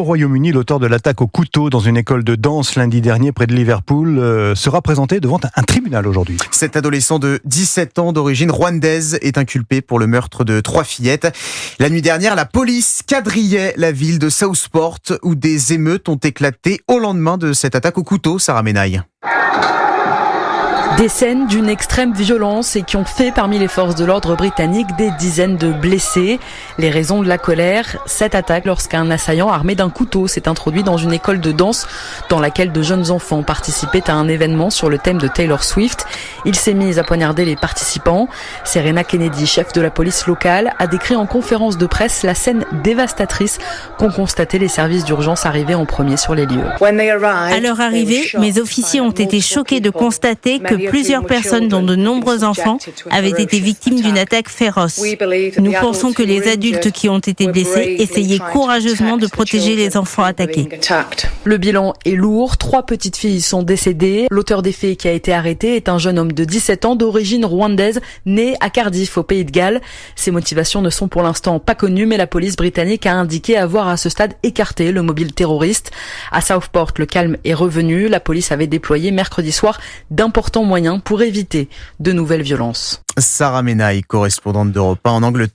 Au Royaume-Uni, l'auteur de l'attaque au couteau dans une école de danse lundi dernier près de Liverpool sera présenté devant un tribunal aujourd'hui. Cet adolescent de 17 ans d'origine rwandaise est inculpé pour le meurtre de 3 fillettes. La nuit dernière, la police quadrillait la ville de Southport où des émeutes ont éclaté au lendemain de cette attaque au couteau. Sarah Menaille. Des scènes d'une extrême violence et qui ont fait parmi les forces de l'ordre britanniques des dizaines de blessés. Les raisons de la colère, cette attaque lorsqu'un assaillant armé d'un couteau s'est introduit dans une école de danse dans laquelle de jeunes enfants participaient à un événement sur le thème de Taylor Swift. Il s'est mis à poignarder les participants. Serena Kennedy, chef de la police locale, a décrit en conférence de presse la scène dévastatrice qu'ont constaté les services d'urgence arrivés en premier sur les lieux. À leur arrivée, mes officiers ont été choqués de constater que plusieurs personnes, dont de nombreux enfants, avaient été victimes d'une attaque féroce. Nous pensons que les adultes qui ont été blessés essayaient courageusement de protéger les enfants attaqués. Le bilan est lourd. 3 petites filles sont décédées. L'auteur des faits qui a été arrêté est un jeune homme de 17 ans d'origine rwandaise, né à Cardiff, au Pays de Galles. Ses motivations ne sont pour l'instant pas connues, mais la police britannique a indiqué avoir à ce stade écarté le mobile terroriste. À Southport, le calme est revenu. La police avait déployé mercredi soir d'importants moyens pour éviter de nouvelles violences. Sarah Menaille, correspondante d'Europe 1 en Angleterre.